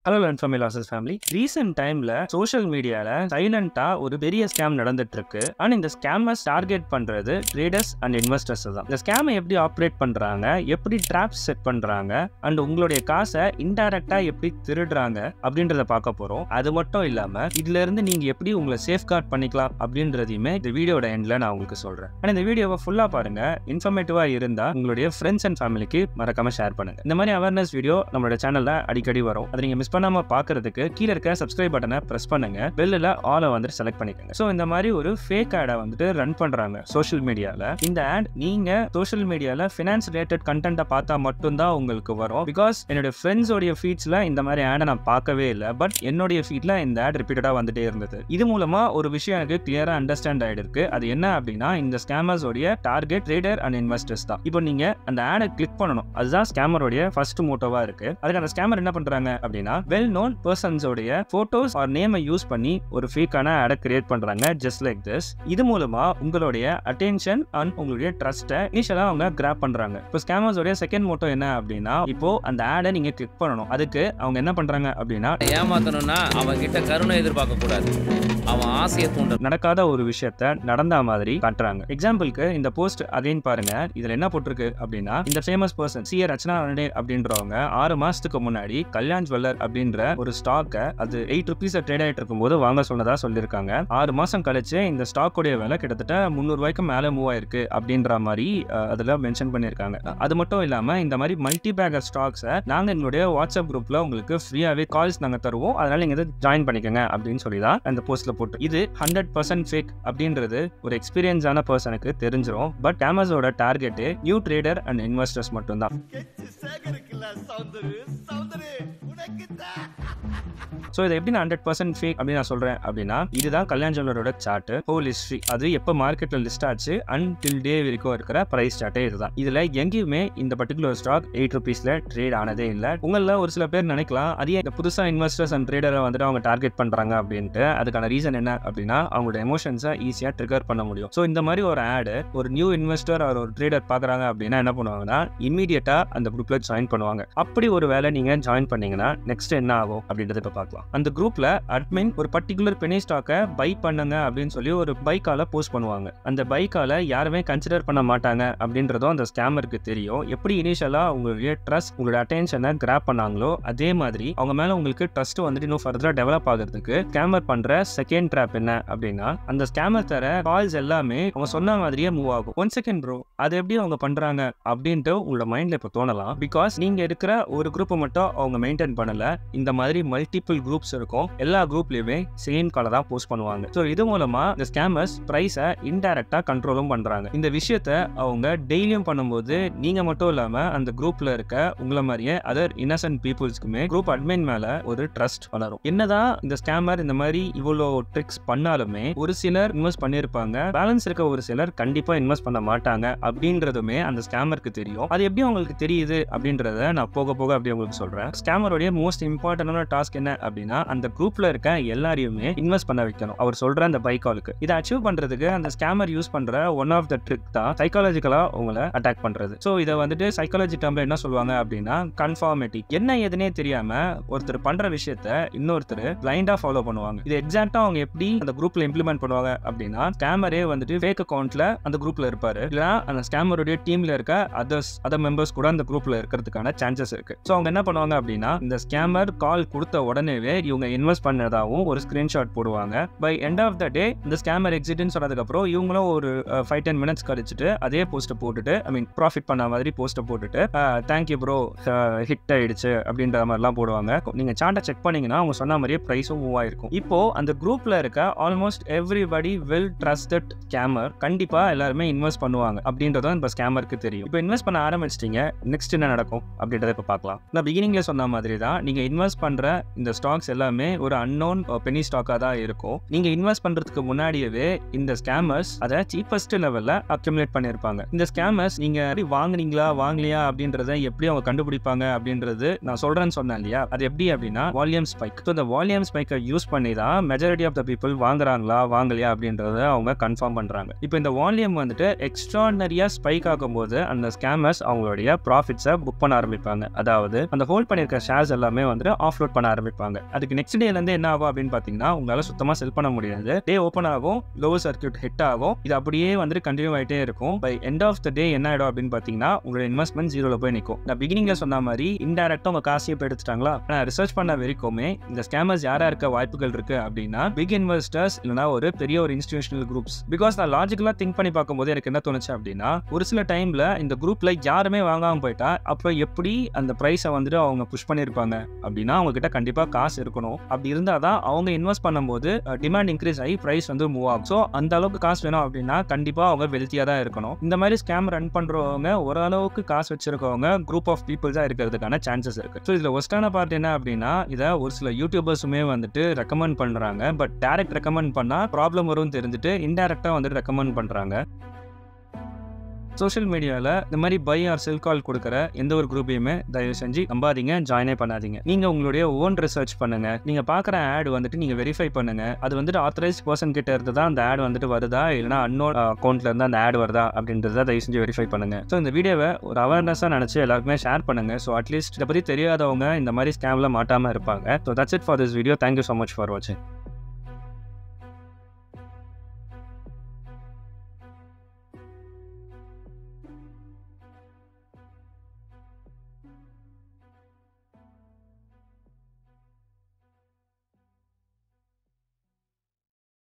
Hello Learn from Losses family. Recent timeல social mediaல சைலண்டா ஒரு பெரிய ஸ்கேம் நடந்துட்டு இருக்கு. ஆனா இந்த ஸ்கேமர்ஸ் டார்கெட் பண்றது ட்ரேடர்ஸ் அண்ட் இன்வெஸ்டர்ஸ் தான். இந்த ஸ்கேமை எப்படி ஆப்ரேட் பண்றாங்க, எப்படி ட்ராப்ஸ் செட் பண்றாங்க அண்ட் உங்களுடைய காசை இன்டைரக்டா எப்படி திருடுறாங்க அப்படின்றத பார்க்க போறோம். அது மட்டும் இல்லாம இதுல இருந்து நீங்க எப்படி உங்களை சேஃப்கார்ட் பண்ணிக்கலாம் அப்படின்றதையுமே இந்த வீடியோட எண்ட்ல நான் உங்களுக்கு சொல்றேன். ஆனா இந்த வீடியோவை ஃபுல்லா பாருங்க. இன்ஃபர்மேட்டிவா இருந்தா உங்களுடைய ஃப்ரெண்ட்ஸ் அண்ட் ஃபேமிலிக்கு மறக்காம ஷேர் பண்ணுங்க. இந்த மாதிரி அவேர்னஸ் வீடியோ நம்மளோட சேனல்ல அடிக்கடி வரும். அதை நீங்க மிஸ் பண்ணாம பாக்குறதுக்கு கீழ இருக்க சப்ஸ்கிரைப் பட்டனை பிரஸ் பண்ணுங்க. பெல்ல ஆல் வந்து செலக்ட் பண்ணிக்கோங்க. சோ இந்த மாதிரி ஒரு ஃபேக் ஆட வந்துட்டு ரன் பண்றாங்க சோஷியல் மீடியால. இந்த ஆட் நீங்க சோஷியல் மீடியால ஃபினான்ஸ் ரிலேட்டட் கண்டென்ட்டை பார்த்தா மட்டும்தான் உங்களுக்கு வரும். பிகாஸ் என்னோட ஃப்ரெண்ட்ஸோட ஃபீட்ஸ்ல இந்த மாதிரி ஆடை நான் பார்க்கவே இல்லை. பட் என்னுடைய ஃபீட்ல இந்த ஆட் ரிப்பீட்டடா வந்துட்டே இருந்தது. இது மூலமா ஒரு விஷயம் எனக்கு கிளியரா அண்டர்ஸ்டாண்ட் ஆயிருக்கு. அது என்ன அப்படின்னா இந்த ஸ்கேமர்ஸோட டார்கெட் ட்ரேடர் அண்ட் இன்வெஸ்டர்ஸ் தான். இப்போ நீங்க அந்த ஆடை கிளிக் பண்ணணும். அதுதான் ஸ்கேமரோட ஃபர்ஸ்ட் மோட்டோவா இருக்கு. அதுக்கு அந்த ஸ்கேமர் என்ன பண்றாங்க அப்படின்னா வெல் நோன் பர்சன்ஸோடைய போட்டோஸ் ஆர் நேமை யூஸ் பண்ணி ஒரு ஃபேக்கான ஆடை கிரியேட் பண்றாங்க ஜஸ்ட் லைக் திஸ். இது மூலமா உங்களுடைய அட்டென்ஷன் அண்ட் உங்களுடைய ட்ரஸ்ட்டை இனிஷியலா அவங்க கிராப் பண்றாங்க. இப்போ ஸ்கேமர்ஸோட செகண்ட் மோட்டோ என்ன அப்படின்னா இப்போ அந்த ஆடை நீங்க கிளிக் பண்ணணும். அதுக்கு அவங்க என்ன பண்றாங்க அப்படின்னா ஏமாத்தணும்னா அவன் கிட்ட கருணை எதிர்பார்க்க கூடாது, அவன் ஆசையை தூண்ட நடக்காத ஒரு விஷயத்த நடந்த மாதிரி காட்டுறாங்க. எக்ஸாம்பிளுக்கு இந்த போஸ்ட் அகைன் பாருங்க. இதுல என்ன போட்டிருக்கு அப்படின்னா இந்த ஃபேமஸ் பர்சன் சி ரச்சனா அப்படின்றவங்க 6 மாசத்துக்கு முன்னாடி கல்யாண் ஜுவல்லர் அப்படின்ற ஒரு ஸ்டாக்கை அது 8 rupees ட்ரேட் ஆயிட்டு இருக்கும்போது வாங்க சொன்னதா சொல்லியிருக்காங்க. 6 மாசம் கழிச்சு இந்த ஸ்டாக்கோடைய விலை கிட்டத்தட்ட 300 ரூபாய்க்கு மேல மூவ் ஆயிருக்கு அப்படின்ற மாதிரி அதுல மென்ஷன் பண்ணிருக்காங்க. அது மட்டும் இல்லாம இந்த மாதிரி மல்டி பேக்கர் ஸ்டாக்ஸை நாங்க எங்களுடைய வாட்ஸ்அப் குரூப்ல உங்களுக்கு ஃப்ரீயாவே கால்ஸ் நாங்க தருவோம், அதனால நீங்க ஜாயின் பண்ணிக்கோங்க அப்படின்னு சொல்லி தான் அந்த போஸ்ட்ல போட்டு. இது 100% ஃபேக் அப்படின்றது ஒரு எக்ஸ்பீரியன்ஸான பர்சனுக்கு தெரிஞ்சிடும். பட் அமேசானோட target new trader and investors மட்டும் தான். சோ இதை எப்படி 100% ஃபேக் அப்படின்னு நான் சொல்றேன் அப்படின்னா இதுதான் கல்யாண் ஜுவல்லரோட சார்ட் ஹோல் ஹிஸ்டரி. அது எப்ப மார்க்கெட்ல லிஸ்ட் ஆச்சு அன்டில் டே வரைக்கும் இருக்கிற பிரைஸ் சார்ட்டே இதுதான். இதுல எங்கேயுமே இந்த பர்டிகுலர் ஸ்டாக் 8 rupeesல ட்ரேட் ஆனதே இல்லை. உங்கள ஒரு சில பேர் நினைக்கலாம் அதே இந்த புதுசா இன்வெஸ்டர்ஸ் அண்ட் ட்ரேடரை வந்துட்டு அவங்க டார்கெட் பண்றாங்க அப்படின்ட்டு. அதுக்கான ரீசன் என்ன அப்படின்னா அவங்களோட எமோஷன்ஸை ஈஸியா ட்ரிகர் பண்ண முடியும். சோ இந்த மாதிரி ஒரு ஆட் ஒரு நியூ இன்வெஸ்டர் ஒரு ட்ரேடர் பாக்குறாங்க அப்படின்னா என்ன பண்ணுவாங்கன்னா இமீடியட்டா அந்த குரூப்ல ஜாயின் பண்ணுவாங்க. அப்படி ஒரு வேலை நீங்க ஜாயின் பண்ணீங்கன்னா நெக்ஸ்ட் என்ன ஆகும் அப்படின்றத இப்ப பார்க்கலாம். அந்த குரூப்ல அட்மின் ஒரு பர்டிகுலர் பெனி ஸ்டாக்கை பை பண்ணுங்க அப்படின்னு சொல்லி ஒரு பை காலை போஸ்ட் பண்ணுவாங்க. அந்த பை காலை யாருமே கன்சிடர் பண்ண மாட்டாங்க அப்படின்றதும் அந்த ஸ்கேமருக்கு தெரியும். எப்படி இனிஷியலா உங்களுடைய ட்ரஸ்ட் உங்களோட அட்டென்ஷனை கிராப் பண்ணாங்களோ அதே மாதிரி அவங்க மேல உங்களுக்கு ட்ரஸ்ட் வந்துட்டு இன்னும் ஃபர்தரா டெவலப் ஆகிறதுக்கு ஸ்கேமர் பண்ற செகண்ட் ட்ராப் என்ன அப்படின்னா அந்த ஸ்கேமர் தர கால்ஸ் எல்லாமே அவங்க சொன்ன மாதிரியே மூவ் ஆகும். 1 second ப்ரோ, அது எப்படி அவங்க பண்றாங்க அப்படின்ட்டு உங்களோட மைண்ட்ல இப்ப தோணலாம். பிகாஸ் நீங்க இருக்கிற ஒரு குரூப் மட்டும் அவங்க மெயின்டைன் பண்ணல. இந்த மாதிரி மல்டிபிள் குரூப்ஸ் இருக்கும். எல்லா குரூப்லயுமே சேம் காலை தான் போஸ்ட் பண்ணுவாங்க. சோ இது மூலமா இந்த ஸ்கேமர்ஸ் பிரைஸை இன்டைரக்டா கண்ட்ரோலும் பண்றாங்க. இந்த விஷயத்த அவங்க டெய்லியும் பண்ணும்போது நீங்க மட்டும் இல்லாம அந்த குரூப்ல இருக்க உங்களை மாதிரியே அதர் இன்னசென்ட் பீப்புள்ஸ்க்குமே குரூப் அட்மின் மேல ஒரு ட்ரஸ்ட் வளரும். என்னதான் இந்த ஸ்கேமர் இந்த மாதிரி இவ்வளோ ட்ரிக்ஸ் பண்ணாலுமே ஒரு சிலர் இன்வெஸ்ட் பண்ணிருப்பாங்க, பேலன்ஸ் இருக்க ஒரு சிலர் கண்டிப்பா இன்வெஸ்ட் பண்ண மாட்டாங்க அப்படின்றதுமே அந்த ஸ்கேமருக்கு தெரியும். அது எப்படி உங்களுக்கு தெரியுது அப்படின்றத நான் போக போக அப்படி உங்களுக்கு சொல்றேன். ஸ்கேமரோட மோஸ்ட் இம்பார்ட்டன்டான டாஸ்க் என்ன அப்படின்னா அந்த குரூப்ல இருக்க எல்லாரையுமே இன்வெஸ்ட் பண்ண வைக்கணும். அவர் சொல்ற அந்த பை காலுக்கு இதை அச்சீவ் பண்றதுக்கு அந்த ஸ்கேமர் யூஸ் பண்ற ஒன் ஆஃப் த ட்ரிக் தான் சைக்காலஜிக்கலா உங்களை அட்டாக் பண்றது. சோ இதை வந்துட்டு சைக்காலஜி டேர்ம்ல என்ன சொல்லுவாங்க அப்படின்னா கன்ஃபார்மிட்டி. என்ன எதுனே தெரியாம ஒருத்தர் பண்ற விஷயத்த இன்னொருத்தர் பிளைண்டா ஃபாலோ பண்ணுவாங்க. இது எக்ஸாக்ட்டா அவங்க எப்படி அந்த குரூப்ல இம்ப்ளிமெண்ட் பண்ணுவாங்க அப்படின்னா ஸ்கேமரே வந்துட்டு ஃபேக் அக்கவுண்ட்ல அந்த குரூப்ல இருப்பாரு, இல்ல அந்த ஸ்கேமருடைய டீம்ல இருக்க அதர் மெம்பர்ஸ் கூட அந்த குரூப்ல இருக்கிறதுக்கான சான்சஸ் இருக்கு. சோ அவங்க என்ன பண்ணுவாங்க அப்படின்னா இந்த ஸ்கேமர் கால் கொடுத்த உடனேவே இவங்க இன்வெஸ்ட் பண்ணதாவும் ஒரு ஸ்கிரீன்ஷாட் போடுவாங்க. பை எண்ட் ஆஃப் த டே இந்த ஸ்கேமர் எக்ஸிட்னு சொன்னதுக்கு அப்புறம் இவங்களும் ஒரு 5-10 minutes கழிச்சுட்டு அதே போஸ்ட் போட்டுட்டு ப்ராஃபிட் பண்ண மாதிரி போஸ்ட் போட்டுட்டு தேங்க்யூ ப்ரோ ஹிட் ஆயிடுச்சு அப்படின்ற மாதிரிலாம் போடுவாங்க. நீங்க சார்ட்டை செக் பண்ணீங்கன்னா அவங்க சொன்ன மாதிரியே பிரைஸும் மூவ் ஆயிருக்கும். இப்போ அந்த குரூப்ல இருக்க almost everybody will trust that scammer. கண்டிப்பா எல்லாருமே இன்வெஸ்ட் பண்ணுவாங்க அப்படின்றதும் இப்ப ஸ்கேமருக்கு தெரியும். இப்போ இன்வெஸ்ட் பண்ண ஆரம்பிச்சிட்டீங்க, நெக்ஸ்ட் என்ன நடக்கும் அப்படின்றத இப்ப பார்க்கலாம். நான் பிகினிங்ல சொன்ன மாதிரி தான் நீங்க இன்வெஸ்ட் பண்ற இந்த ஸ்டாக்ஸ் எல்லாமே ஒரு அன்னோன் பெனி ஸ்டாக்கா தான் இருக்கும். நீங்க இன்வெஸ்ட் பண்றதுக்கு முன்னாடியே இந்த ஸ்கேமர்ஸ் அதை சீப்பஸ்ட் லெவல்ல அக்யூமுலேட் பண்ணிருப்பாங்க. இந்த ஸ்கேமர்ஸ் நீங்க வாங்குனீங்களா வாங்கலையா அப்படின்றத எப்படி அவங்க கண்டுபிடிப்பாங்க அப்படின்றது நான் சொல்றேன்னு சொன்னேன் இல்லையா, அது எப்படி அப்படின்னா வால்யூம் ஸ்பைக். இந்த வால்யூம் ஸ்பைக்கை யூஸ் பண்ணி தான் மெஜாரிட்டி ஆஃப் த பீப்புள் வாங்குறாங்களா வாங்கலையா அப்படின்றத அவங்க கன்ஃபார்ம் பண்றாங்க. இப்போ இந்த வால்யூம் வந்துட்டு எக்ஸ்ட்ரானரியா ஸ்பைக் ஆகும்போது அந்த ஸ்கேமர்ஸ் அவங்களுடைய ப்ராஃபிட்ஸை புக் பண்ண ஆரம்பிப்பாங்க. அதாவது அந்த ஹோல்ட் பண்ணிருக்க ஷேர்ஸ் எல்லாமே வந்துட்டு ஆஃப்லோட் பண்ண ஆரம்பிப்பாங்க. ஆரம்பிப்பாங்க. அதுக்கு நெக்ஸ்ட் டேல இருந்து என்ன ஆகும் அப்படின்னு பாத்தீங்கன்னா உங்களால சுத்தமா செல் பண்ண முடியாது. டே ஓப்பன் ஆகும், லோவர் சர்க்யூட் ஹிட் ஆகும். இது அப்படியே வந்துட்டு கண்டினியூ ஆயிட்டே இருக்கும். பை எண்ட் ஆஃப் த டே என்ன ஆயிடும் அப்படின்னு பாத்தீங்கன்னா உங்களோட இன்வெஸ்ட்மெண்ட் ஜீரோல போய் நிற்கும். நான் பிகினிங்ல சொன்ன மாதிரி இன்டைரக்டா உங்க காசையே போய் எடுத்துட்டாங்களா? நான் ரிசர்ச் பண்ண வரைக்குமே இந்த ஸ்கேமர்ஸ் யாரா இருக்க வாய்ப்புகள் இருக்கு அப்படின்னா பிக் இன்வெஸ்டர்ஸ் இல்லைனா ஒரு பெரிய ஒரு இன்ஸ்டிடியூஷனல் குரூப்ஸ். பிகாஸ் நான் லாஜிக்கலா திங்க் பண்ணி பார்க்கும்போது எனக்கு என்ன தோணுச்சு அப்படின்னா ஒரு சில டைம்ல இந்த குரூப்ல யாருமே வாங்காம போயிட்டா அப்புறம் எப்படி அந்த பிரைஸை வந்துட்டு அவங்க புஷ் பண்ணிருப்பாங்க அப்படின்னா அவங்க கிட்ட கண்டிப்பா காசு இருக்கணும். அப்படி இருந்தாதான் அவங்க இன்வெஸ்ட் பண்ணும்போது டிமாண்ட் இன்க்ரீஸ் ஆகி பிரைஸ் வந்து மூவ் ஆகும். ஸோ அந்த அளவுக்கு காசு வேணும் அப்படின்னா கண்டிப்பா அவங்க வெல்த்தியா தான் இருக்கணும். இந்த மாதிரி ஸ்கேம் ரன் பண்றவங்க ஓரளவுக்கு காசு வச்சிருக்கவங்க குரூப் ஆஃப் பீப்புள்ஸா இருக்கிறதுக்கான சான்சஸ் இருக்கு. ஸோ இதுல ஒஸ்டான பார்ட் என்ன அப்படின்னா இதை ஒரு சில யூடியூபர்ஸுமே வந்துட்டு ரெக்கமெண்ட் பண்றாங்க. பட் டைரக்ட் ரெக்கமெண்ட் பண்ணா ப்ராப்ளம் வரும் தெரிஞ்சுட்டு இன்டைரக்டா வந்துட்டு ரெக்கமெண்ட் பண்றாங்க. சோஷியல் மீடியாவில் இந்த மாதிரி பை ஆர் செல் கால் கொடுக்குற எந்த ஒரு குரூப்பையுமே தயவு செஞ்சு நம்பாதீங்க, ஜாயினே பண்ணாதீங்க. நீங்கள் உங்களுடைய ஓன் ரிசர்ச் பண்ணுங்க. நீங்கள் பார்க்குற ஆட் வந்துட்டு நீங்கள் வெரிஃபை பண்ணுங்க. அது வந்துட்டு ஆத்தரைஸ்ட் பர்சன் கிட்ட இருந்து தான் அந்த ஆட் வந்துட்டு வருதா இல்லைனா அன்னோன் அக்கௌண்ட்ல இருந்து அந்த ஆட் வருதா அப்படின்றத தயவு செஞ்சு வெரிஃபை பண்ணுங்க. ஸோ இந்த வீடியோவை ஒரு அவேர்னஸாக நினச்சி எல்லாருக்குமே ஷேர் பண்ணுங்க. ஸோ அட்லீஸ்ட் இதை பற்றி தெரியாதவங்க இந்த மாதிரி ஸ்கேமில் மாட்டாமல் இருப்பாங்க. So that's it for this video. Thank you so much for வாட்சிங்.